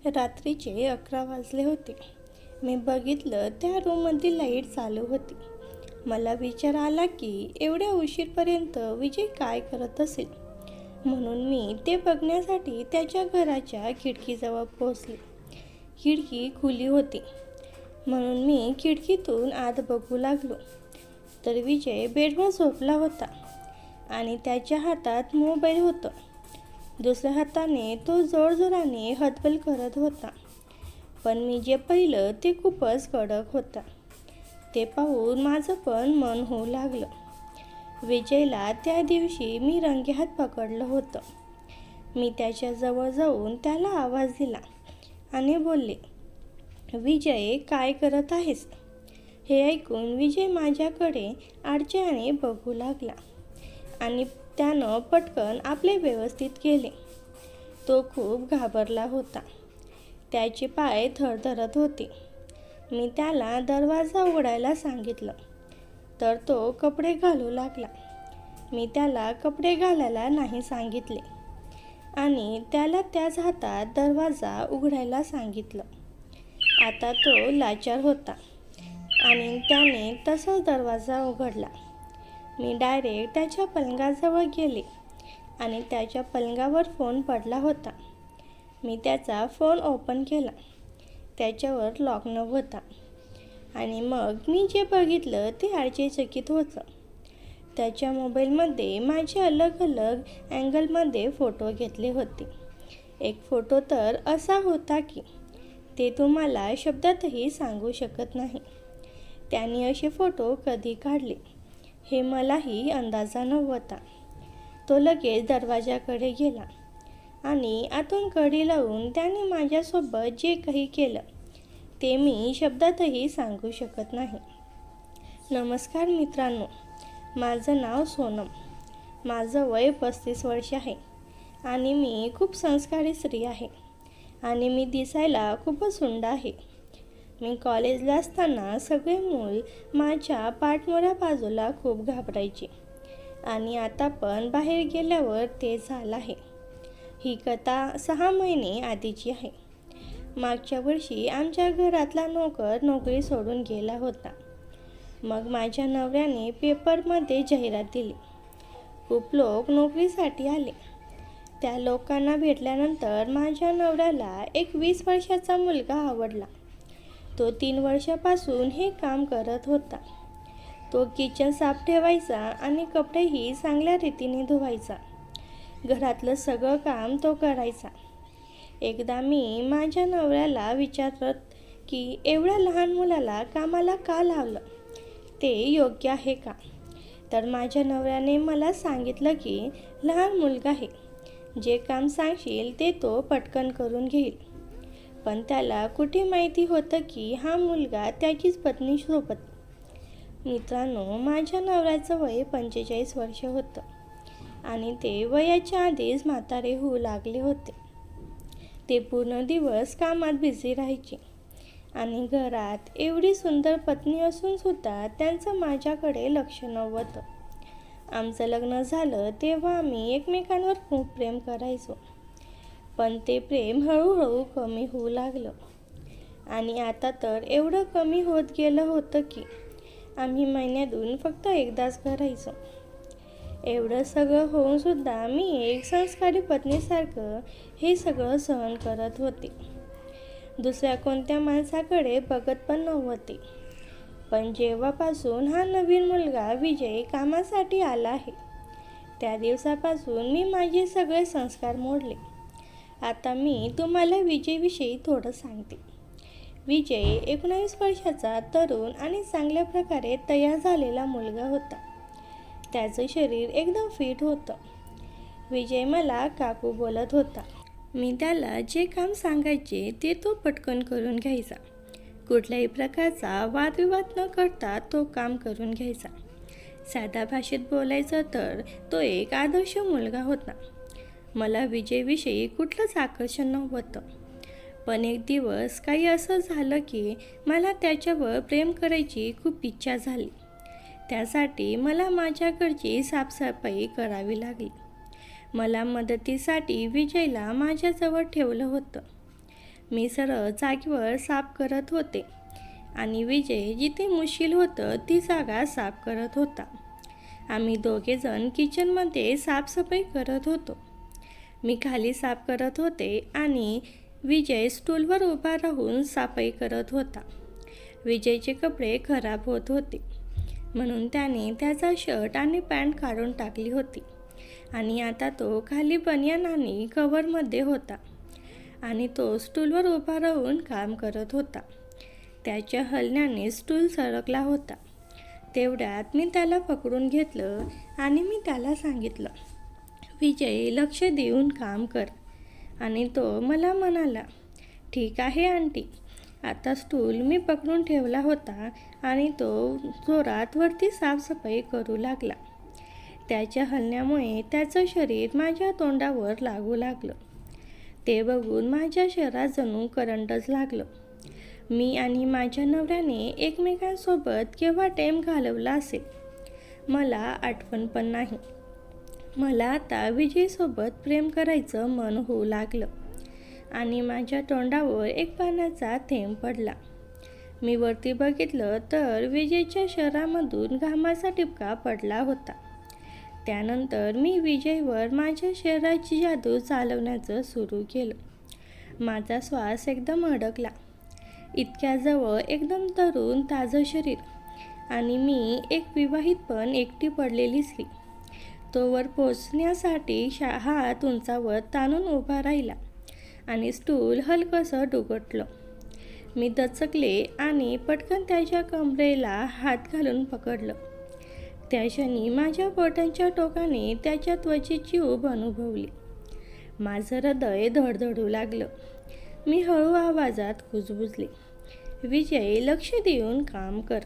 रात्रीचे 11 वाजले होते. मी बघितलं त्या रूममधली लाईट चालू होती. मला विचार आला की एवढ्या उशीरपर्यंत विजय काय करत असेल. म्हणून मी ते बघण्यासाठी त्याच्या घराच्या खिडकीजवळ पोहोचले. खिडकी खुली होती म्हणून मी खिडकीतून आत बघू लागलो. तर विजय बेडवर झोपला होता आणि त्याच्या हातात मोबाईल होता. दुसऱ्या हाताने तो जोरजोराने हतबल करत होता. पण मी जे पाहिलं ते खूपच कडक होता. ते पाहून माझं पण मन होऊ लागलं. विजयला त्या दिवशी मी रंगेहात पकडलं होतं. मी त्याच्याजवळ जाऊन त्याला आवाज दिला आणि बोलले, विजय काय करत आहेस? हे ऐकून विजय माझ्याकडे आडच्याने बघू लागला आणि त्यानं पटकन आपले व्यवस्थित केले. तो खूप घाबरला होता. त्याचे पाय थरथरत होते. मी त्याला दरवाजा उघडायला सांगितलं तर तो कपडे घालू लागला. मी त्याला कपडे घालायला नाही सांगितले आणि त्याला त्याच हातात दरवाजा उघडायला सांगितलं. आता तो लाचार होता आणि त्याने तसाच दरवाजा उघडला. मी डायरेक्ट त्याच्या पलंगाजवळ गेले आणि त्याच्या पलंगावर फोन पडला होता. मी त्याचा फोन ओपन केला. त्याच्यावर लॉक नव्हता आणि मग मी जे बघितलं ते आश्चर्यचकित होतं. त्याच्या मोबाईलमध्ये माझे अलग अलग अँगलमध्ये फोटो घेतले होते. एक फोटो तर असा होता की ते तुम्हाला शब्दातही सांगू शकत नाही. त्याने असे फोटो कधी काढले हे मलाही अंदाजा नव्हता. तो लगेच दरवाजाकडे गेला आणि आतून कडी लावून त्याने माझ्यासोबत जे काही केलं ते मी शब्दातही सांगू शकत नाही. नमस्कार मित्रांनो, माझं नाव सोनम. माझं वय 35 वर्ष आहे आणि मी खूप संस्कारी स्त्री आहे आणि मी दिसायला खूपच सुंदर आहे. मी कॉलेजला असताना सगळे मूल माझ्या पाठमोऱ्या बाजूला खूप घाबरायचे आणि आता पण बाहेर गेल्यावर ते झालं आहे. ही कथा 6 महिने आधीची आहे. मागच्या वर्षी आमच्या घरातला नोकर नोकरी सोडून गेला होता. मग माझ्या नवऱ्याने पेपरमध्ये जाहिरात दिली. खूप लोक नोकरीसाठी आले. त्या लोकांना भेटल्यानंतर माझ्या नवऱ्याला एक 20 वर्षाचा मुलगा आवडला. तो 3 वर्षापासून हे काम करत होता. तो किचन साफ ठेवायचा आणि कपडेही चांगल्या रीतीने धुवायचा. घरातलं सगळं काम तो करायचा. एकदा मी माझ्या नवऱ्याला विचारलं की एवढ्या लहान मुलाला कामाला का लावलं, ते योग्य आहे का? तर माझ्या नवऱ्याने मला सांगितलं की लहान मुलगा आहे, जे काम सांगशील ते तो पटकन करून घेईल. पण त्याला कुठे माहिती होतं की हा मुलगा त्याचीच पत्नी सोबत. मित्रांनो, माझ्या नवऱ्याचं वय 45 वर्ष होतं आणि ते वयाच्या आधीच म्हातारे होऊ लागले होते. ते पूर्ण दिवस कामात बिझी राहायचे आणि घरात एवढी सुंदर पत्नी असून सुद्धा त्यांचं माझ्याकडे लक्ष नव्हतं. आमचं लग्न झालं तेव्हा आम्ही एकमेकांवर खूप प्रेम करायचो. पण ते प्रेम हळूहळू कमी होऊ लागलं आणि आता तर एवढं कमी होत गेलं होतं की आम्ही महिन्यातून फक्त एकदाच करायचो. एवढं सगळं होऊन सुद्धा मी एक संस्कारी पत्नीसारखं हे सगळं सहन करत होते. दुसऱ्या कोणत्या माणसाकडे बघत पण नव्हते. पण जेव्हापासून हा नवीन मुलगा विजय कामासाठी आला आहे त्या दिवसापासून मी माझे सगळे संस्कार मोडले. आता मी तुम्हाला विजयविषयी थोडं सांगते. विजय 19 वर्षाचा तरुण आणि चांगल्या प्रकारे तयार झालेला मुलगा होता. त्याचं शरीर एकदम फिट होतं. विजय मला काकू बोलत होता. मी त्याला जे काम सांगायचे ते तो पटकन करून घ्यायचा. कुठल्याही प्रकारचा वादविवाद न करता तो काम करून घ्यायचा. साध्या भाषेत बोलायचं तर तो एक आदर्श मुलगा होता. मला विजयविषयी कुठलंच आकर्षण नव्हतं. पण एक दिवस काही असं झालं की मला त्याच्यावर प्रेम करायची खूप इच्छा झाली. त्यासाठी मला माझ्याकडची साफसफाई करावी लागली. मला मदतीसाठी विजयला माझ्याजवळ ठेवलं होतं. मी सरळ जागेवर साफ करत होते आणि विजय जिथे मुश्किल होतं ती जागा साफ करत होता. आम्ही दोघेजण किचनमध्ये साफसफाई करत होतो. मी खाली साफ करत होते आणि विजय स्टूलवर उभा राहून सफाई करत होता. विजयचे कपडे खराब होत होते म्हणून त्याने त्याचा शर्ट आणि पॅन्ट काढून टाकली होती आणि आता तो खाली बनियान आणि कव्हरमध्ये होता आणि तो स्टूलवर उभा राहून काम करत होता. त्याच्या हलण्याने स्टूल सरकला होता. तेवढ्यात मी त्याला पकडून घेतलं आणि मी त्याला सांगितलं, विजय लक्ष देऊन काम कर. आणि तो मला म्हणाला, ठीक आहे आंटी. आता स्टूल मी पकडून ठेवला होता आणि तो जोरात वरती साफसफाई करू लागला. त्याच्या हलण्यामुळे त्याचं शरीर माझ्या तोंडावर लागू लागलं. ते बघून माझ्या शरीरात जणू करंटच लागलं. मी आणि माझ्या नवऱ्याने एकमेकांसोबत केव्हा टाईम घालवला असेल मला आठवण पण नाही. मला आता विजयसोबत प्रेम करायचं मन होऊ लागलं आणि माझ्या तोंडावर एक पाण्याचा थेंब पडला. मी वरती बघितलं तर विजयच्या शरीरामधून घामाचा टिपका पडला होता. त्यानंतर मी विजयवर माझ्या शरीराची जादू चालवण्याचं सुरू केलं. माझा श्वास एकदम अडकला. इतक्या जवळ एकदम तरुण ताजं शरीर आणि मी एक विवाहित पण एकटी पडलेली स्त्री. तो वर पोचण्यासाठी हात उंचावर ताणून उभा राहिला आणि स्टूल हलकंसं डुगटलं. मी दचकले आणि पटकन त्याच्या कमरेला हात घालून पकडलं. त्या क्षणी माझ्या बोटांच्या टोकाने त्याच्या त्वचेची ऊब अनुभवली. माझं हृदय धडधडू लागलं. मी हळू आवाजात कुजबुजले, विजय लक्ष देऊन काम कर.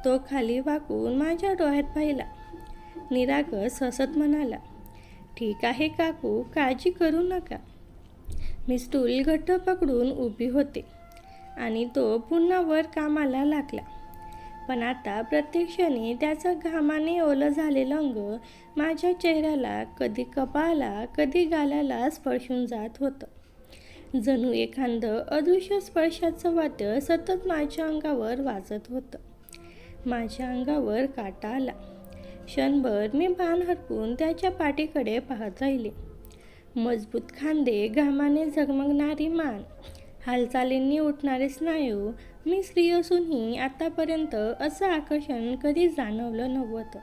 तो खाली वाकून माझ्या डोळ्यात पाहिला. निरागस हसत म्हणाला, ठीक आहे काकू, काळजी करू नका. मी स्टूल घट्ट पकडून उभी होते आणि तो पुन्हा वर कामाला लागला. पण आता प्रत्येक क्षणी त्याचं घामाने ओलं झालेलं अंग माझ्या चेहऱ्याला, कधी कपाळाला, कधी गालाला स्पर्शून जात होतं. जणू एखादं अदृश्य स्पर्शाचं वाद्य सतत माझ्या अंगावर वाजत होतं. माझ्या अंगावर काटा आला. क्षणभर मी भान हरपून त्याच्या पाठीकडे पाहत राहिले. मजबूत खांदे, घामाने झगमगणारी मान, हालचालींनी उठणारे स्नायू. मी स्त्री असूनही आतापर्यंत असं आकर्षण कधी जाणवलं नव्हतं.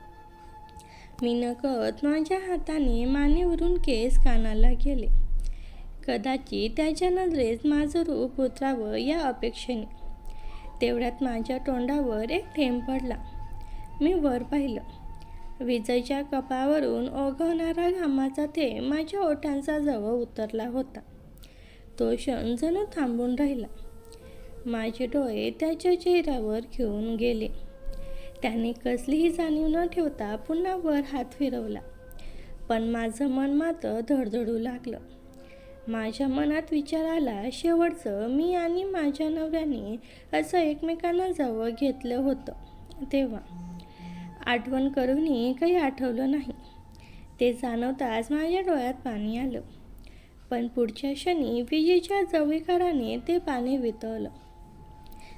मी नकळत माझ्या हाताने मानेवरून केस कानाला गेले. कदाचित त्याच्या नजरेत माझं रूप उतरावं या अपेक्षेने. तेवढ्यात माझ्या तोंडावर एक थेंब पडला. मी वर पाहिलं. विजयच्या कपाळावरून ओघवणारा घामाचा थेंब माझ्या ओठांचा जवळ उतरला होता. तो क्षण जणू थांबून राहिला. माझे डोळे त्याच्या चेहऱ्यावर घेऊन गेले. त्याने कसलीही जाणीव न ठेवता पुन्हा वर हात फिरवला. पण माझं मन मात्र धडधडू लागलं. माझ्या मनात विचार आला, शेवटचं मी आणि माझ्या नवऱ्याने असं एकमेकांना जवळ घेतलं होतं तेव्हा. आठवण करूनही काही आठवलं नाही. ते जाणवताच माझ्या डोळ्यात पाणी आलं. पण पुढच्या क्षणी विजेच्या जवळीकाराने ते पाणी वितळलं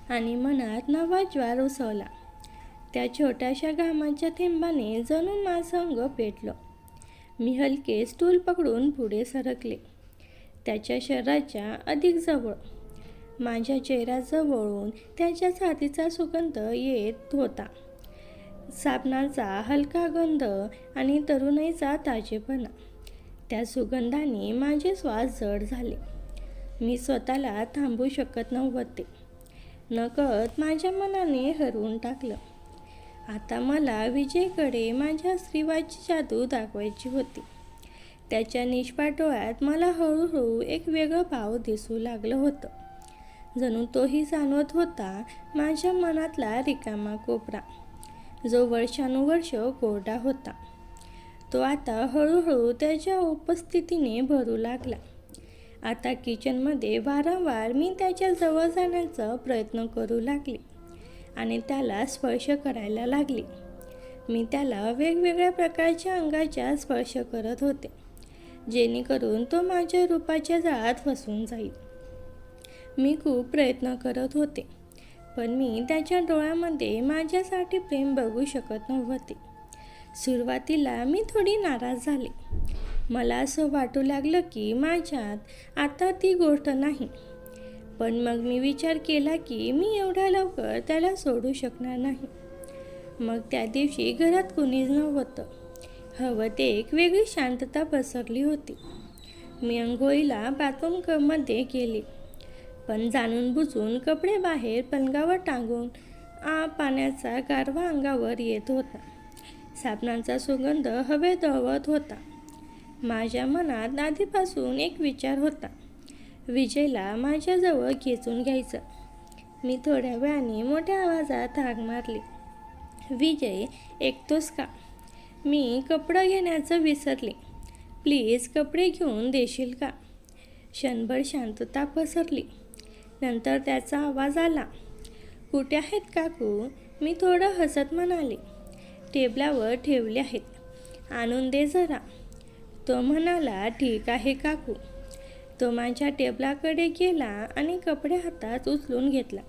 आणि मनात नवा ज्वार उसळला. त्या छोट्याशा घामाच्या थेंबाने जणू माझं अंग पेटलं. मी हलके स्टूल पकडून पुढे सरकले. त्याच्या शरीराच्या अधिक जवळ. माझ्या चेहऱ्याजवळून त्याच्या छातीचा सुगंध येत होता. साबणाचा हलका गंध आणि तरुणाईचा ताजेपणा. त्या सुगंधाने माझे श्वास जड झाले. मी स्वतःला थांबवू शकत नव्हते. नकळत माझ्या मनाने हरवून टाकलं. आता मला विजयकडे माझ्या स्त्रीवाची जादू दाखवायची होती. त्याच्या निष्पाट डोळ्यात मला हळूहळू एक वेगळं भाव दिसू लागलं होतं. जणू तोही जाणवत होता माझ्या मनातला रिकामा कोपरा, जो वर्षानुवर्ष कोरडा होता. तो आता हळूहळू त्याच्या उपस्थितीने भरू लागला. आता किचनमध्ये वारंवार मी त्याच्या जवळ जाण्याचा प्रयत्न करू लागले आणि त्याला स्पर्श करायला लागले. मी त्याला वेगवेगळ्या प्रकारच्या अंगाच्या स्पर्श करत होते, जेणेकरून तो माझ्या रूपाच्या जाळ्यात फसून जाईल. मी खूप प्रयत्न करत होते, पण मी त्याच्या डोळ्यामध्ये माझ्यासाठी प्रेम बघू शकत नव्हते. सुरुवातीला मी थोडी नाराज झाले. मला असं वाटू लागलं की माझ्यात आता ती गोष्ट नाही. पण मग मी विचार केला की मी एवढ्या लवकर त्याला सोडू शकणार नाही. मग त्या दिवशी घरात कुणीच नव्हतं. हवं ते एक वेगळी शांतता पसरली होती. मी अंघोळीला बाथरूममध्ये गेले, पण जाणून बुजून कपडे बाहेर पलंगावर टांगून पाण्याचा गारवा अंगावर येत होता. साबणाचा सुगंध हवेत दळवत होता. माझ्या मनात आधीपासून एक विचार होता, विजयला माझ्याजवळ खेचून घ्यायचं. मी थोड्या वेळाने मोठ्या आवाजात हाक मारली, विजय, ऐकतोस का? मी कपडे घेण्याचं विसरले. प्लीज कपडे घेऊन देशील का? क्षणभर शांतता पसरली. नंतर त्याचा आवाज आला, कुठे आहेत काकू? मी थोडं हसत म्हणाले, टेबलावर ठेवले आहेत, आणून दे जरा. तो म्हणाला, ठीक आहे काकू. तो माझ्या टेबलाकडे गेला आणि कपडे हातात उचलून घेतला,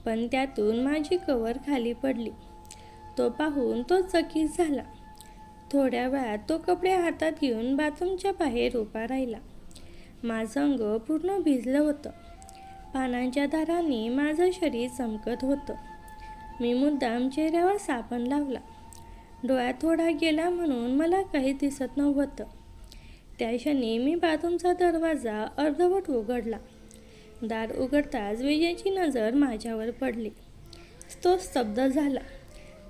पण त्यातून माझी कवर खाली पडली. तो पाहून तो चकित झाला. थोड्या वेळात तो कपडे हातात घेऊन बाथरूमच्या बाहेर उभा राहिला. माझं अंग पूर्ण भिजलं होतं. पानांच्या दारांनी माझं शरीर चमकत होतं. मी मुद्दाम चेहऱ्यावर साबण लावला. डोळ्यात थोडा गेला म्हणून मला काही दिसत नव्हतं. त्या क्षणी मी बाथरूमचा दरवाजा अर्धवट उघडला. दार उघडताच विजयची नजर माझ्यावर पडली. तो स्तब्ध झाला.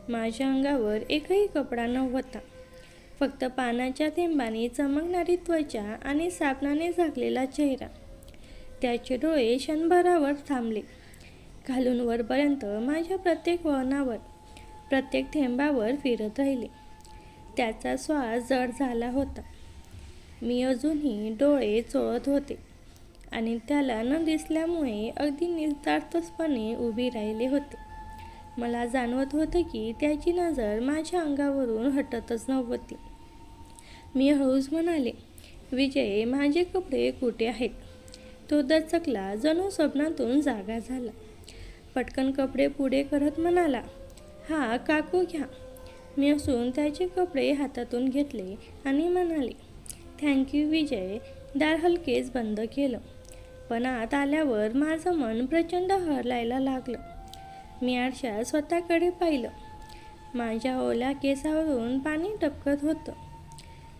माझ्या अंगावर एकही कपडा नव्हता, फक्त पाण्याच्या थेंबाने चमकणारी त्वचा आणि साबणाने झाकलेला चेहरा. त्याचे डोळे क्षणभरावर थांबले. खालून वरपर्यंत माझ्या प्रत्येक वळणावर, प्रत्येक थेंबावर फिरत राहिले. त्याचा श्वास जड झाला होता. मी अजूनही डोळे चोळत होते आणि त्याला न दिसल्यामुळे अगदी निर्धास्तपणे उभी राहिले होते. मला जाणवत होतं की त्याची नजर माझ्या अंगावरून हटतच नव्हती. मी हळूच म्हणाले, विजय, माझे कपडे कुठे आहेत? तो दचकला, जणू स्वप्नातून जागा झाला. पटकन कपडे पुढे करत म्हणाला, हा काकू घ्या. मी हसून त्याचे कपडे हातातून घेतले आणि म्हणाले, थँक्यू विजय. दार हलकेच बंद केलं, पण आत आल्यावर माझं मन प्रचंड हलायला लागलं. मी आरशात स्वतःकडे पाहिलं. माझ्या ओल्या केसावरून पाणी टपकत होतं.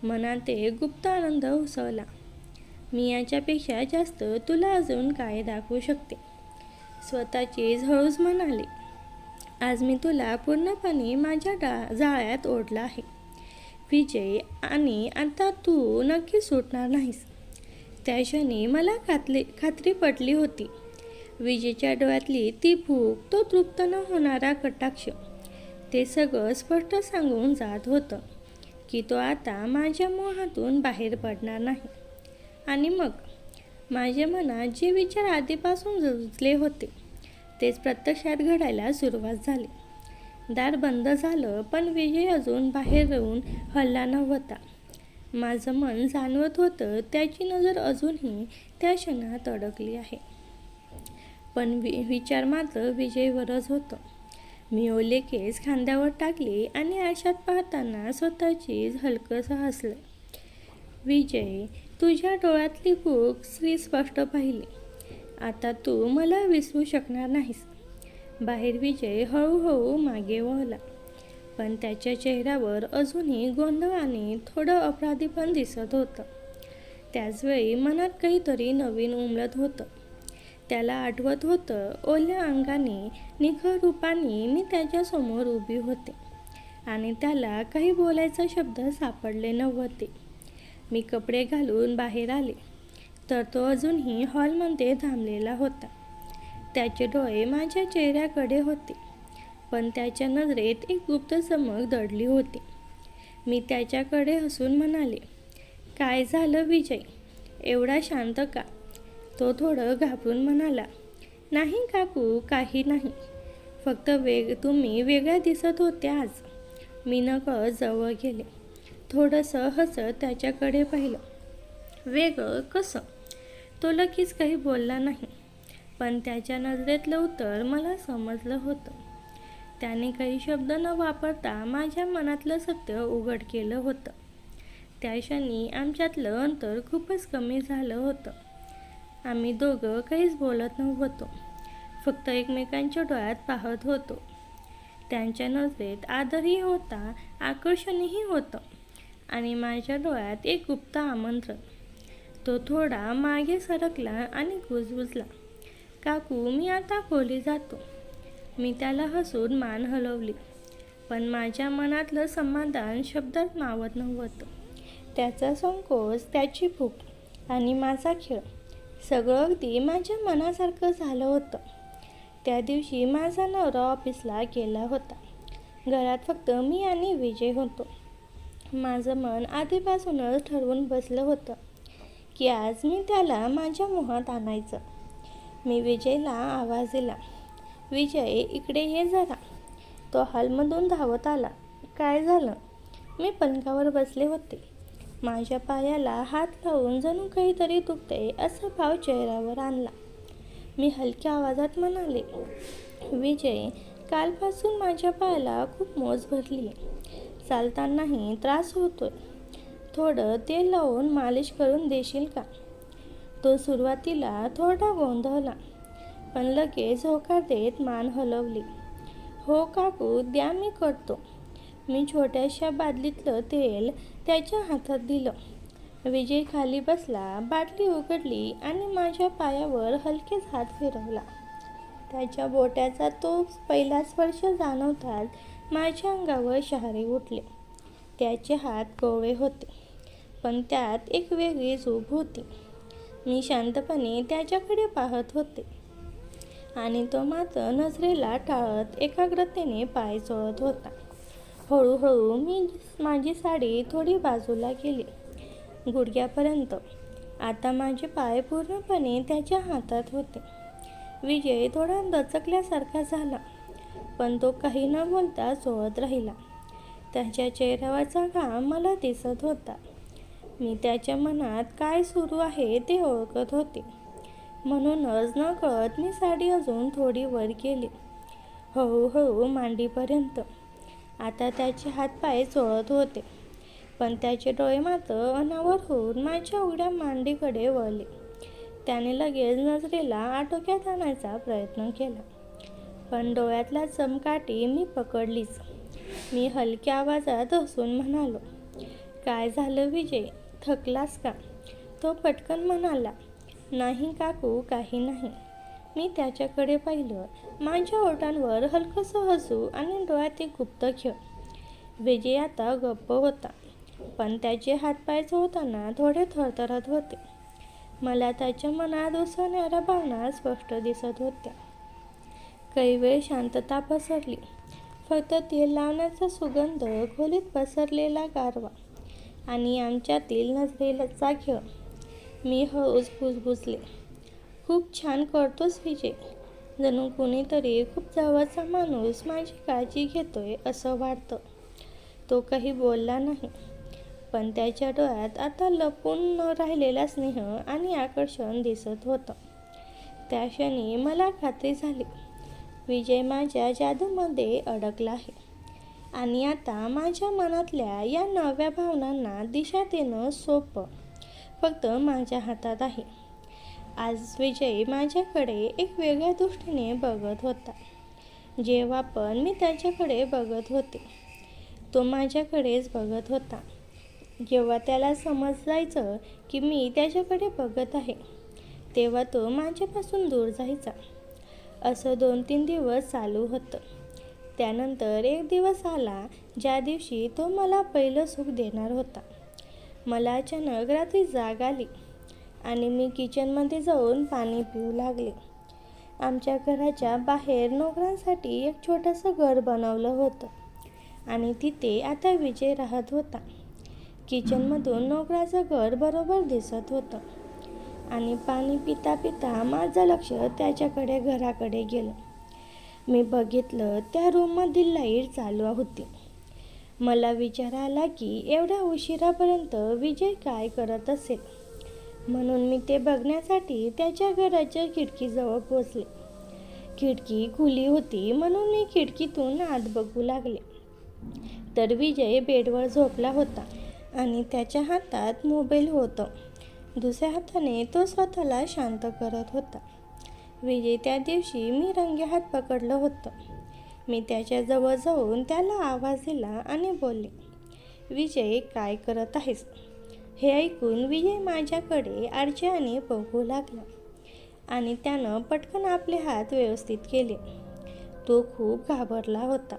मनात एक गुप्त आनंद उसळला. मी याच्यापेक्षा जास्त तुला अजून काय दाखवू शकते? स्वतःचीच हळूच म्हणाले, आज मी तुला पूर्णपणे माझ्या जाळ्यात ओढलं आहे विजय, आणि आता तू नक्की सुटणार नाहीस. त्या क्षणी मला खात्री पटली होती. विजयच्या डोळ्यातली ती भूक, तो तृप्त न होणारा कटाक्ष, ते सगळं स्पष्ट सांगून जात होतं की तो आता माझ्या मोहातून बाहेर पडणार नाही. आणि मग माझ्या मनात जे विचार आधीपासून रुजले होते तेच प्रत्यक्षात घडायला सुरुवात झाली. दार बंद झालं, पण विजय अजून बाहेर येऊन हलला नव्हता. माझं मन जाणवत होतं त्याची नजर अजूनही त्या क्षणात अडकली आहे. पण विचार मात्र विजयवरच होतं. मी ओले केस खांद्यावर टाकले आणि आरशात पाहताना स्वतःचीच हलकंसं हसले. विजय, तुझ्या डोळ्यातली भूक स्पष्ट पाहिली. आता तू मला विसरू शकणार नाहीस. बाहेर विजय हळूहळू मागे वळला, पण त्याच्या चेहऱ्यावर अजूनही गोंधळ आणि थोडं अपराधीपण दिसत होतं. त्याचवेळी मनात काहीतरी नवीन उमलत होतं. त्याला आठवत होतं, ओल्या अंगाने, निखळ रूपाने मी त्याच्यासमोर उभी होते आणि त्याला काही बोलायचा शब्द सापडले नव्हते. मी कपडे घालून बाहेर आले तर तो अजूनही हॉलमध्ये थांबलेला होता. त्याचे डोळे माझ्या चेहऱ्याकडे होते, पण त्याच्या नजरेत एक गुप्त चमक दडली होती. मी त्याच्याकडे हसून म्हणाले, काय झालं विजय, एवढा शांत का? तो थोडं घाबरून म्हणाला, नाही काकू, काही नाही. फक्त तुम्ही वेगळ्या दिसत होत्या आज. मी नकळत जवळ गेले. थोडंसं हसत त्याच्याकडे पाहिलं. वेगळं कसं? तो लगेच काही बोलला नाही. पण त्याच्या नजरेतलं उत्तर मला समजलं होतं. त्याने काही शब्द न वापरता माझ्या मनातलं सत्य उघड केलं होतं. त्या क्षणी आमच्यातलं अंतर खूपच कमी झालं होतं. आम्ही दोघं काहीच बोलत नव्हतो, फक्त एकमेकांच्या डोळ्यात पाहत होतो. त्यांच्या नजरेत आदरही होता, आकर्षणही होतं आणि माझ्या डोळ्यात एक गुप्त आमंत्रण. तो थोडा मागे सरकला आणि कुजबुजला, काकू, मी आता खोली जातो. मी त्याला हसून मान हलवली, पण माझ्या मनातलं समाधान शब्दात मावत नव्हतं. त्याचा संकोच, त्याची भूक आणि माझा खेळ सगळं अगदी माझ्या मनासारखं झालं होतं. त्या दिवशी माझा नवरा ऑफिसला गेला होता. घरात फक्त मी आणि विजय होतो. माझं मन आधीपासूनच ठरवून बसलं होतं की आज मी त्याला माझ्या मोहात आणायचं. मी विजयला आवाज दिला, विजय, इकडे ये जरा. तो हॉलमधून धावत आला. काय झालं? मी पलंगावर बसले होते. माझ्या पायाला हात लावून जणू काहीतरी दुखतंय असा भाव चेहऱ्यावर आणला. मी हलक्या आवाजात म्हणाले, विजय, कालपासून माझ्या पायाला खूप मोच भरली आहे. चालतानाही त्रास होतोय. थोडं तेल लावून मालिश करून देशील का? तो सुरुवातीला थोडा गोंधळला, पण लगेच होकार देत मान हलवली. हो काकू, द्या, मी करतो. मी छोट्याशा बादलीतलं तेल त्याच्या हातात दिलं. विजय खाली बसला, बाटली उघडली आणि माझ्या पायावर हलकेच हात फिरवला. त्याच्या बोटाचा तो पहिला स्पर्श जाणवताच माझ्या अंगावर शहारे उठले. त्याचे हात कोवळे होते, पण त्यात एक वेगळीच ऊब होती. मी शांतपणे त्याच्याकडे पाहत होते आणि तो मात्र नजरेला टाळत एकाग्रतेने पाय चोळत होता. हळूहळू मी माझी साडी थोडी बाजूला केली, गुडघ्यापर्यंत. आता माझे पाय पूर्णपणे त्याच्या हातात होते. विजय थोडा दचकल्यासारखा झाला, पण तो काही न बोलता चोळत राहिला. त्याच्या चेहऱ्यावरचा घाम मला दिसत होता. मी त्याच्या मनात काय सुरू आहे ते ओळखत होते. म्हणूनच नकळत मी साडी अजून थोडी वर केली, हळूहळू मांडीपर्यंत. आता त्याचे हातपाय चोळत होते, पण त्याचे डोळे मात्र अनावर होऊन माझ्या उघड्या मांडीकडे वळले. त्याने लगेच नजरेला आटोक्यात आणायचा प्रयत्न केला, पण डोळ्यातला चमकाठी मी पकडलीच. मी हलक्या आवाजात हसून म्हणालो, काय झालं विजय, थकलास का? तो पटकन म्हणाला, नाही काकू, काही नाही. मी त्याच्याकडे पाहिलं. माझ्या ओठांवर हलकंसं हसू आणि डोळ्यात एक गुप्त खेळ. विजय आता गप्प होता, पण त्याचे हातपाय चोळताना थोडे थरथरत होते. मला त्याच्या मनात उसळणाऱ्या भावना स्पष्ट दिसत होत्या. काही वेळ शांतता पसरली. फक्त तेल लावण्याचा सुगंध, खोलीत पसरलेला गारवा आणि आमच्यातील नजरेचा खेळ. मी हळूच कुजबुजले, खूप छान करतोस विजय. जणू कुणीतरी खूप जवळचा माणूस माझी काळजी घेतोय असं वाटतं. तो काही बोलला नाही, पण त्याच्या डोळ्यात आता लपून न राहिलेला स्नेह आणि आकर्षण दिसत होतं. त्या क्षणी मला खात्री झाली, विजय माझ्या जादूमध्ये अडकला आहे आणि आता माझ्या मनातल्या या नव्या भावनांना दिशा देणं सोपं फक्त माझ्या हातात आहे. आज विजय माझ्याकडे एक वेगळ्या दृष्टीने बघत होता. जेव्हा पण मी त्याच्याकडे बघत होते, तो माझ्याकडेच बघत होता. जेव्हा त्याला समजायचं की मी त्याच्याकडे बघत आहे, तेव्हा तो माझ्यापासून दूर जायचा. असं 2-3 दिवस चालू होतं. त्यानंतर एक दिवस आला ज्या दिवशी तो मला पहिलं सुख देणार होता. मला अचानक रात्री जाग आली आणि मी किचनमध्ये जाऊन पाणी पिऊ लागले. आमच्या घराच्या बाहेर नोकरांसाठी एक छोटंसं घर बनवलं होतं आणि तिथे आता विजय राहत होता. किचनमधून नोकराचं घर बरोबर दिसत होतं आणि पाणी पिता पिता माझं लक्ष त्याच्याकडे घराकडे गेलं. मी बघितलं, त्या रूममधील लाईट चालू होती. मला विचार आला की एवढ्या उशिरापर्यंत विजय काय करत असेल. म्हणून मी ते बघण्यासाठी त्याच्या घराच्या खिडकीजवळ पोचले. खिडकी खुली होती म्हणून मी खिडकीतून आत बघू लागले. तर विजय बेडवर झोपला होता आणि त्याच्या हातात मोबाईल होतं. दुसऱ्या हाताने तो स्वतःला शांत करत होता. विजय त्या दिवशी मी रंगेहात पकडलं होतं. मी त्याच्याजवळ जाऊन त्याला आवाज दिला आणि बोलले, विजय, काय करत आहेस? हे ऐकून विजय माझ्याकडे आरशाने बघू लागला आणि त्यानं पटकन आपले हात व्यवस्थित केले. तो खूप घाबरला होता.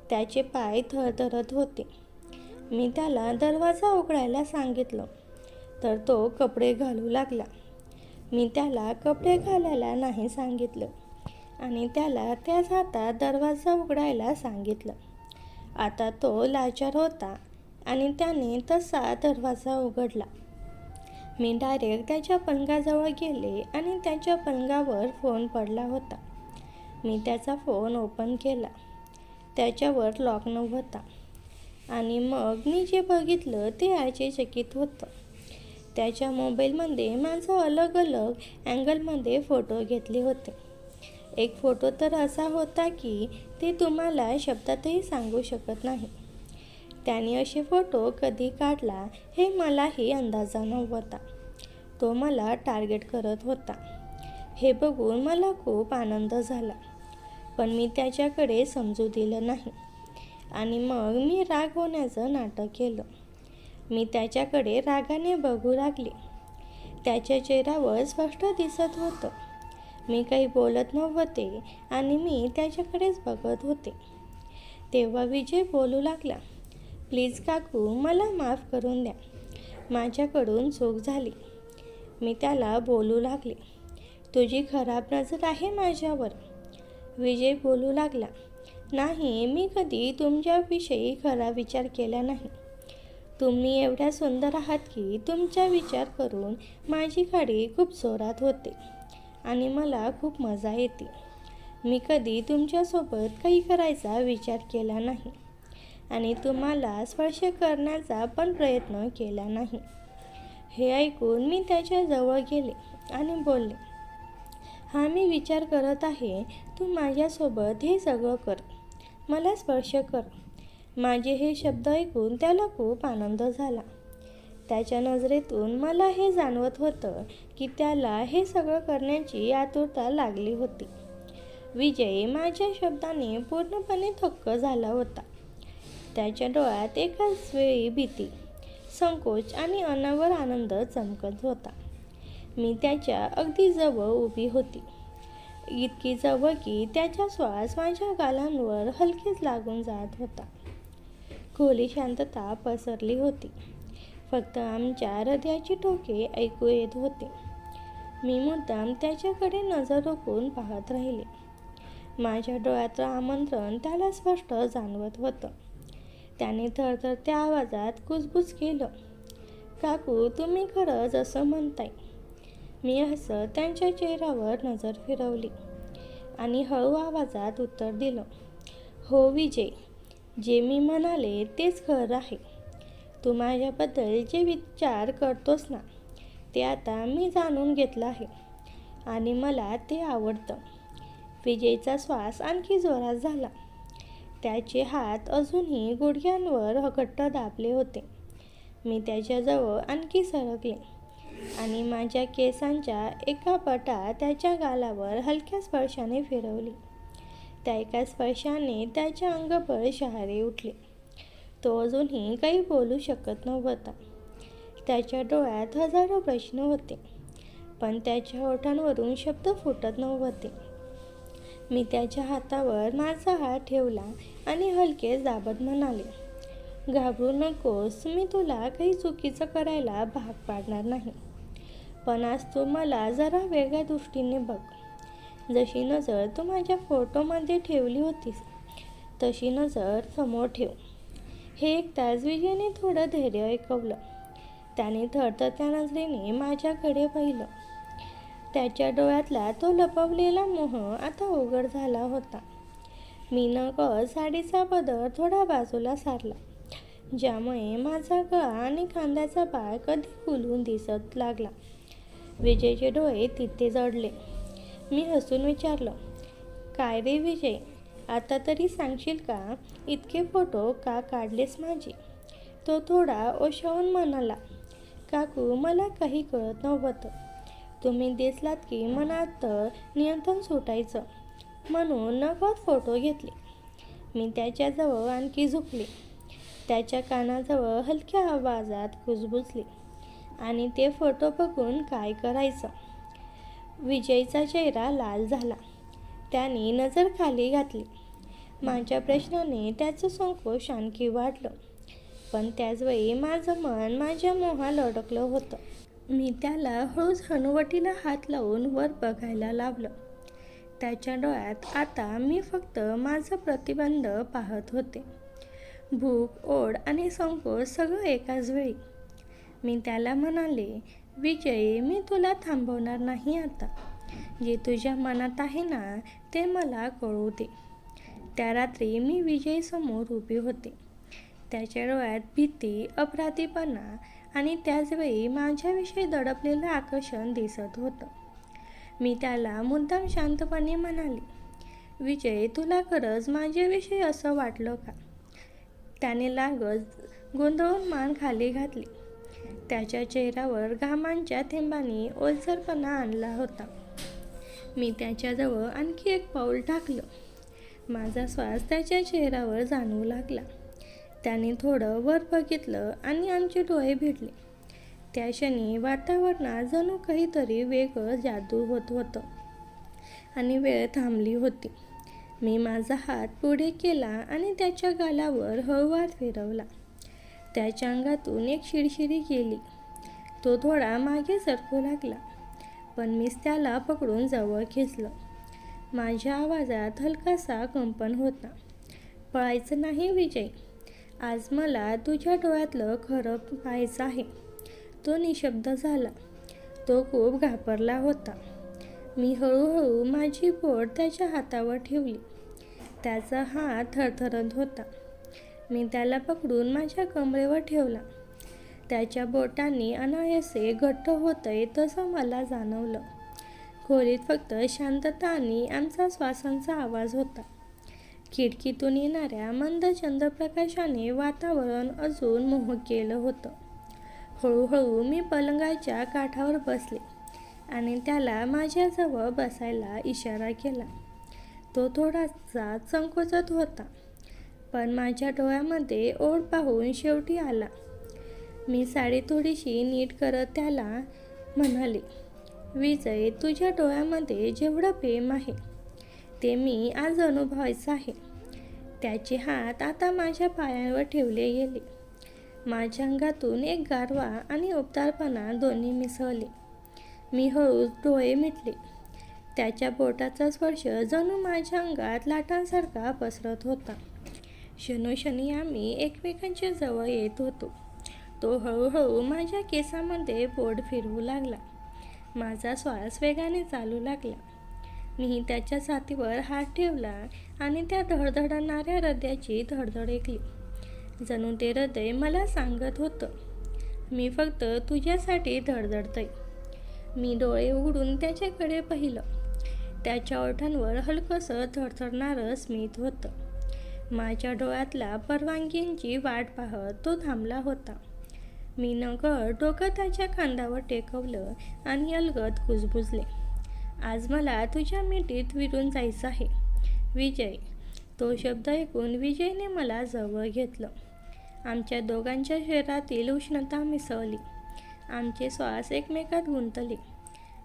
त्याचे पाय थरथरत होते. मी त्याला दरवाजा उघडायला सांगितलं तर तो कपडे घालू लागला. मी त्याला कपडे घालायला नाही सांगितलं आणि त्याला त्याच हातात दरवाजा उघडायला सांगितलं. आता तो लाचार होता आणि त्याने तसा दरवाजा उघडला. मी डायरेक्ट त्याच्या पलंगाजवळ गेले आणि त्याच्या पलंगावर फोन पडला होता. मी त्याचा फोन ओपन केला. त्याच्यावर लॉक नव्हता आणि मग मी जे बघितलं ते आश्चर्यचकित होतं. त्याच्या मोबाईलमध्ये माझं अलग अलग अँगलमध्ये फोटो घेतले होते. एक फोटो तर असा होता की ते तुम्हाला शब्दातही सांगू शकत नाही. त्याने असे फोटो कधी काढला हे मलाही अंदाजा नव्हता. तो मला टार्गेट करत होता. हे बघून मला खूप आनंद झाला, पण मी त्याच्याकडे समजू दिलं नाही आणि मग मी राग होण्याचं नाटक केलं. मी त्याच्याकडे रागाने बघू लागले. त्याच्या चेहऱ्यावर स्पष्ट दिसत होतं मी काही बोलत नव्हते आणि मी त्याच्याकडेच बघत होते. तेव्हा विजय बोलू लागला, प्लीज काकू, मला माफ करून द्या, माझ्याकडून चूक झाली. मी त्याला बोलू लागले, तुझी खराब नजर आहे माझ्यावर. विजय बोलू लागला, नाही, मी कधी तुमच्याविषयी खरा विचार केला नाही. तुम्ही एवढ्या सुंदर आहात की तुमचा विचार करून माझी गाडी खूप जोरात होते आणि मला खूप मजा येते. मी कधी तुमच्यासोबत काही करायचा विचार केला नाही आणि तुम्हाला स्पर्श करण्याचा पण प्रयत्न केला नाही. हे ऐकून मी त्याच्याजवळ गेले आणि बोलले, हा मी विचार करत आहे, तू माझ्यासोबत हे सगळं कर, मला स्पर्श कर. माझे हे शब्द ऐकून त्याला खूप आनंद झाला. त्याच्या नजरेतून मला हे जाणवत होतं की त्याला हे सगळं करण्याची आतुरता लागली होती. विजय माझ्या शब्दाने पूर्णपणे थक्क झाला होता. त्याच्या डोळ्यात एकाच वेळी भीती, संकोच आणि अनावर आनंद चमकत होता. मी त्याच्या अगदी जवळ उभी होती, इतकी जवळ की त्याचा श्वास माझ्या गालांवर हलकेच लागून जात होता. खोली शांतता पसरली होती. फक्त आमच्या हृदयाची ठोके ऐकू येत होते. मी मुद्दाम त्याच्याकडे नजर रोखून पाहत राहिले. माझ्या डोळ्याचं आमंत्रण त्याला स्पष्ट जाणवत होतं. त्याने थरथरत्या आवाजात कुजबुज केलं, काकू, तुम्ही खरंच असं म्हणताय? मी हसत त्यांच्या चेहऱ्यावर नजर फिरवली आणि हळू आवाजात उत्तर दिलं, हो विजय, जे मी म्हणाले तेच खरं आहे. तू माझ्याबद्दल जे विचार करतोस ना, ते आता मी जाणून घेतलं आहे आणि मला ते आवडतं. विजयचा श्वास आणखी जोरात झाला. त्याचे हात अजूनही गुडघ्यांवर घट्ट दाबले होते. मी त्याच्याजवळ आणखी सरकले आणि माझ्या केसांच्या एका पटा त्याच्या गालावर हलक्या स्पर्शाने फिरवली. त्या एका स्पर्शाने त्याच्या अंगभर शहारे उठले. तो अजूनही काही बोलू शकत नव्हता. त्याच्या डोळ्यात हजारो प्रश्न होते, पण त्याच्या ओठांवरून शब्द फुटत नव्हते. मी त्याच्या हातावर माझा हात ठेवला आणि हलकेच दाबत म्हणाले, घाबरू नकोस, मी तुला काही चुकीचं करायला भाग पाडणार नाही. पण आज तू मला जरा वेगळ्या दृष्टीने बघ. जशी नजर तू माझ्या फोटोमध्ये ठेवली होतीस तशी नजर समोर ठेव. हे ऐकताच विजयने थोडं धैर्य ऐकवलं. त्याने थरथरत्या नजरेने माझ्याकडे पाहिलं. त्याच्या डोळ्यातला तो लपवलेला मोह आता उघड झाला होता. मी नकळत साडीचा पदर थोडा बाजूला सारला ज्यामुळे माझा गळा आणि खांद्याचा भाग अधिक खुलून दिसत लागला. विजयचे डोळे तिथे जडले. मी हसून विचारलं, काय रे विजय, आता तरी सांगशील का, इतके फोटो का काढलेस माझे? तो थोडा ओशावून म्हणाला, काकू, मला काही कळत नव्हतं. तुम्ही दिसलात की मनात नियंत्रण सुटायचं, म्हणून नकळत फोटो घेतले. मी त्याच्याजवळ आणखी झुकले. त्याच्या कानाजवळ हलक्या आवाजात कुजबुजले, आणि ते फोटो बघून काय करायचं? विजयचा चेहरा लाल झाला. त्याने नजर खाली घातली. माझ्या प्रश्नाने त्याचं संकोच आणखी वाढलं, पण त्याचवेळी माझं मन माझ्या मोहात अडकलं होतं. मी त्याला हळूच हनुवटीला हात लावून वर बघायला लावलं. त्याच्या डोळ्यात आता मी फक्त माझं प्रतिबंध पाहत होते. भूक, ओढ आणि संकोच सगळं एकाच वेळी. मी त्याला म्हणाले, विजय, मी तुला थांबवणार नाही आता. जे तुझ्या मनात आहे ना, ते मला कळू दे. त्या रात्री मी विजयसमोर उभी होते. त्याच्या डोळ्यात भीती, अपराधीपणा आणि त्याचवेळी माझ्याविषयी दडपलेलं आकर्षण दिसत होतं. मी त्याला मुद्दाम शांतपणे म्हणाले, विजय, तुला खरंच माझ्याविषयी असं वाटलं का? त्याने लागच गोंधळून मान खाली घातली. त्याच्या चेहऱ्यावर घामांच्या थेंबांनी ओलसरपणा आणला होता. मी त्याच्याजवळ आणखी एक पाऊल टाकलं. माझा श्वास त्याच्या चेहऱ्यावर जाणवू लागला. त्याने थोडं वर बघितलं आणि आमचे डोळे भिडले. त्या क्षणी वातावरणात जणू काहीतरी वेगळं जादू होत होतं आणि वेळ थांबली होती. मी माझा हात पुढे केला आणि त्याच्या गालावर हळूवार फिरवला. त्याच्या अंगातून एक शिरशिरी गेली. तो थोडा मागे सरकू लागला, पण मीच त्याला पकडून जवळ खेचलं. माझ्या आवाजात हलकासा कंपन होता. पळायचं नाही विजय, आज मला तुझ्या डोळ्यातलं खरं पाहायचं आहे. तो निशब्द झाला. तो खूप घाबरला होता. मी हळूहळू माझी बोट त्याच्या हातावर ठेवली. त्याचा हात थरथरत होता. मी त्याला पकडून माझ्या कमरेवर ठेवला. त्याच्या बोटांनी अनायासे घट्ट होतंय तसं मला जाणवलं. खोलीत फक्त शांतता आणि आमचा श्वासांचा आवाज होता. खिडकीतून येणाऱ्या मंद चंद्रप्रकाशाने वातावरण अजून मोहक केलं होतं. हळूहळू मी पलंगाच्या काठावर बसले आणि त्याला माझ्याजवळ बसायला इशारा केला. तो थोडासा संकोचत होता, पण माझ्या डोळ्यामध्ये ओढ पाहून शेवटी आला. मी साडी थोडीशी नीट करत त्याला म्हणाले, विजय, तुझ्या डोळ्यामध्ये जेवढं प्रेम आहे ते मी आज अनुभवायचं आहे. त्याचे हात आता माझ्या पायांवर ठेवले गेले. माझ्या अंगातून एक गारवा आणि उबदारपणा दोन्ही मिसळले. मी हळूच डोळे मिटले. त्याच्या बोटाचा स्पर्श जणू माझ्या अंगात लाटांसारखा पसरत होता. क्षणोक्षणी आम्ही एकमेकांच्या जवळ येत होतो. तो हळूहळू माझ्या केसांमध्ये बोट फिरवू लागला. माझा श्वास वेगाने चालू लागला. मी त्याच्या छातीवर हात ठेवला आणि त्या धडधडणाऱ्या हृदयाची धडधड ऐकली. जणू ते हृदय मला सांगत होतं, मी फक्त तुझ्यासाठी धडधडतंय. मी डोळे उघडून त्याच्याकडे पाहिलं. त्याच्या ओठांवर हलकंसं थरथरणारं स्मित होतं. माझ्या डोळ्यातला परवानगीची वाट पाहत तो थांबला होता. मी नकळत डोकं त्याच्या खांद्यावर टेकवलं आणि अलगद कुजबुजले, आज मला तुझ्या मिठीत विरून जायचं आहे विजय. तो शब्द ऐकून विजयने मला जवळ घेतलं. आमच्या दोघांच्या शरीरातील उष्णता मिसळली. आमचे श्वास एकमेकात गुंतले.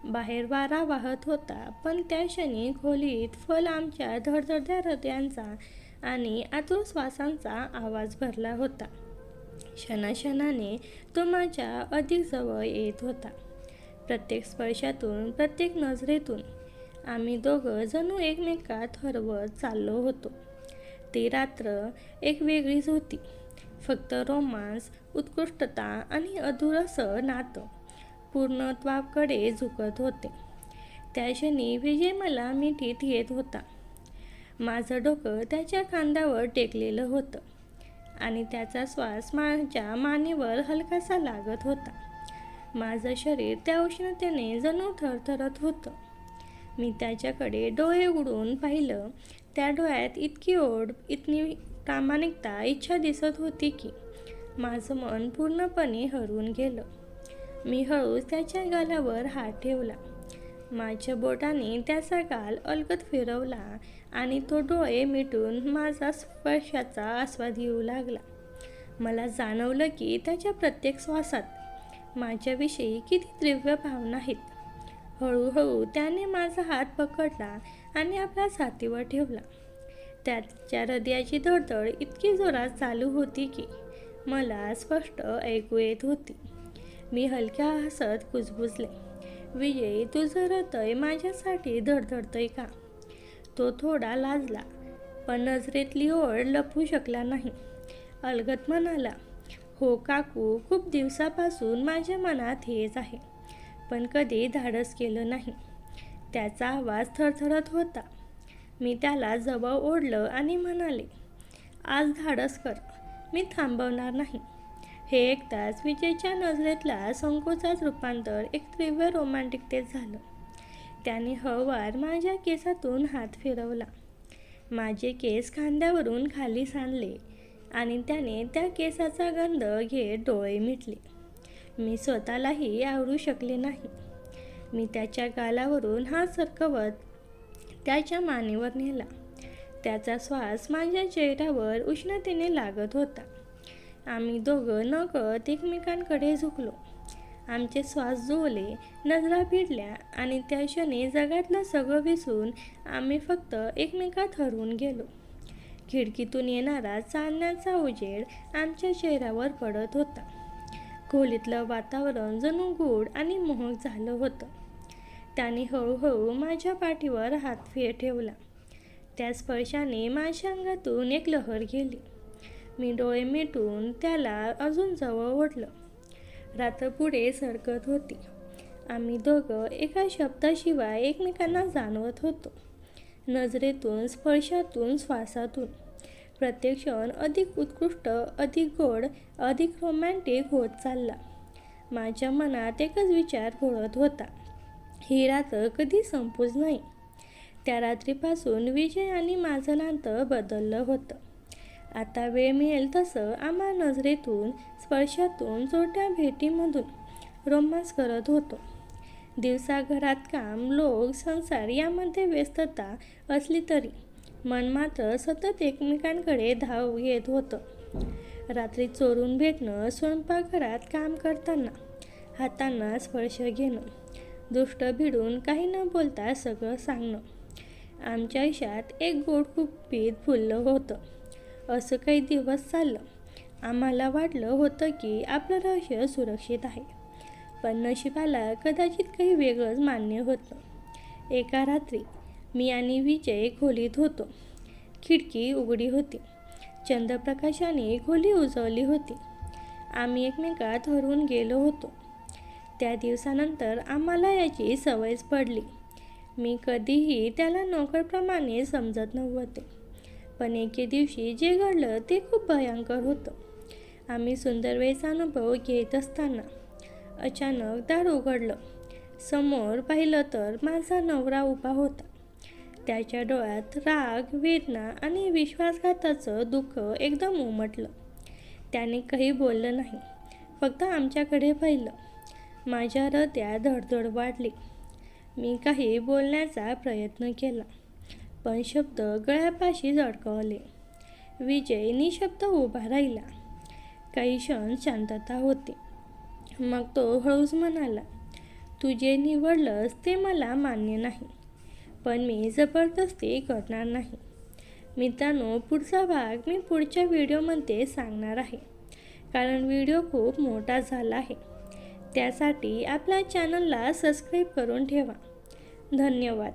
बाहेर वारा वाहत होता, पण त्या क्षणी खोलीत फल आमच्या धडधडत्या हृदयांचा आणि आतुर श्वासांचा आवाज भरला होता. क्षणाक्षणाने तो माझ्या अधिक जवळ येत होता. प्रत्येक स्पर्शातून, प्रत्येक नजरेतून आम्ही दोघं जणू एकमेकात हरवत चाललो होतो. ती रात्र एक वेगळीच होती. फक्त रोमांस, उत्कृष्टता आणि अधुरसं नातं पूर्णत्वाकडे झुकत होते. त्या क्षणी विजय मला मिठीत घेत होता. माझं डोकं त्याच्या खांद्यावर टेकलेलं होतं आणि त्याचा श्वास माझ्या मानेवर हलकासा लागत होता. माझं शरीर त्या उष्णतेने जणू थरथरत होतं. मी त्याच्याकडे डोळे उघडून पाहिलं. त्या डोळ्यात इतकी ओढ, इतकी प्रामाणिकता, इच्छा दिसत होती की माझं मन पूर्णपणे हरवून गेलं. मी हळूच त्याच्या गालावर हात ठेवला. माझ्या बोटाने त्याचा गाल अलगद फिरवला आणि तो डोळे मिटून माझा स्पर्शाचा आस्वाद घेऊ लागला. मला जाणवलं की त्याच्या प्रत्येक श्वासात माझ्याविषयी किती तीव्र भावना आहेत. हळूहळू त्याने माझा हात पकडला आणि आपल्या छातीवर ठेवला. त्याच्या हृदयाची धडधड इतकी जोरात चालू होती की मला स्पष्ट ऐकू येत होती. मी हलक्या हसत कुजबुजले, विजय, तुझं हृदय माझ्यासाठी धडधडतंय का? तो थोडा लाजला, पण नजरेतली ओढ लपवू शकला नाही. अलगद म्हणाला, हो काकू, खूप दिवसापासून माझ्या मनात हेच आहे, पण कधी धाडस केलं नाही. त्याचा आवाज थरथरत होता. मी त्याला जवळ ओढलं आणि म्हणाले, आज धाडस कर, मी थांबवणार नाही. हे ऐकताच विजयच्या नजरेतला संकोचात रूपांतर एक तीव्र रोमॅन्टिकतेत झालं. त्याने हळूवार माझ्या केसातून हात फिरवला. माझे केस खांद्यावरून खाली सांडले आणि त्याने त्या केसाचा गंध घेत डोळे मिटले. मी स्वतःलाही आवरू शकले नाही. मी त्याच्या गालावरून हात सरकवत त्याच्या मानेवर नेला. त्याचा श्वास माझ्या चेहऱ्यावर उष्णतेने लागत होता. आम्ही दोघं नकळत एकमेकांकडे झुकलो. आमचे श्वास जुळले, नजरा भिडल्या आणि त्या क्षणी जगातलं सगळं विसरून आम्ही फक्त एकमेकात हरवून गेलो. खिडकीतून येणारा चांदण्याचा उजेड आमच्या चेहऱ्यावर पडत होता. खोलीतलं वातावरण जणू गूढ आणि मोहक झालं होतं. त्याने हळूहळू माझ्या पाठीवर हात ठेवला. त्या स्पर्शाने माझ्या अंगातून एक लहर गेली. मी डोळे मिटून त्याला अजून जवळ ओढलं. रात्र पुढे सरकत होती. आम्ही दोघं एका शब्दाशिवाय एकमेकांना जाणवत होतो. नजरेतून, स्पर्शातून, श्वासातून. प्रत्येक क्षण अधिक उत्कृष्ट, अधिक गोड, अधिक रोमॅन्टिक होत चालला. माझ्या मनात एकच विचार घोळत होता, ही रात्र कधी संपूच नाही. त्या रात्रीपासून विजय आणि माझं नातं बदललं होतं. आता वेळ मिळेल तसं आम्हा नजरेतून, स्पर्शातून, छोट्या भेटीमधून रोमांस करत होतो. दिवसा घरात काम, लोक, संसार यामध्ये व्यस्तता असली तरी मन मात्र सतत एकमेकांकडे धाव घेत होतं. रात्री चोरून भेटणं, स्वयंपाकघरात काम करताना हातांना स्पर्श घेणं, दृष्ट भिडून काही न बोलता सगळं सांगणं. आमच्या आयुष्यात एक गोड गुपित फुललं होतं. असं काही दिवस चाललं. आम्हाला वाटलं होतं की आपलं रहस्य सुरक्षित आहे, पण नशिबाला कदाचित काही वेगळंच मान्य होतं. एका रात्री मी आणि विजय खोलीत होतो. खिडकी उघडी होती. चंद्रप्रकाशाने खोली उजळली होती. आम्ही एकमेकात हरवून गेलो होतो. त्या दिवसानंतर आम्हाला याची सवयच पडली. मी कधीही त्याला नोकरप्रमाणे समजत नव्हते, पण एके दिवशी जे घडलं ते खूप भयंकर होतं. आम्ही सुंदर वेळेचा अनुभव घेत असताना अचानक दार उघडलं. समोर पाहिलं तर माझा नवरा उभा होता. त्याच्या डोळ्यात राग, वेदना आणि विश्वासघाताचं दुःख एकदम उमटलं. त्याने काही बोललं नाही, फक्त आमच्याकडे पाहिलं. माझ्या हृदयात धडधड वाढली. मी काही बोलण्याचा प्रयत्न केला, पण शब्द गळ्यापाशी अडकवले. विजय निशब्द उभा राहिला. काही क्षण शांतता होती. मग तो हळूच म्हणाला, तू जे निवडलंस ते मला मान्य नाही, पण मी जबरदस्ती करणार नाही. मित्रांनो, पुढचा भाग मी पुढच्या व्हिडिओमध्ये सांगणार आहे, कारण व्हिडिओ खूप मोठा झाला आहे. त्यासाठी आपल्या चॅनलला सबस्क्राईब करून ठेवा. धन्यवाद.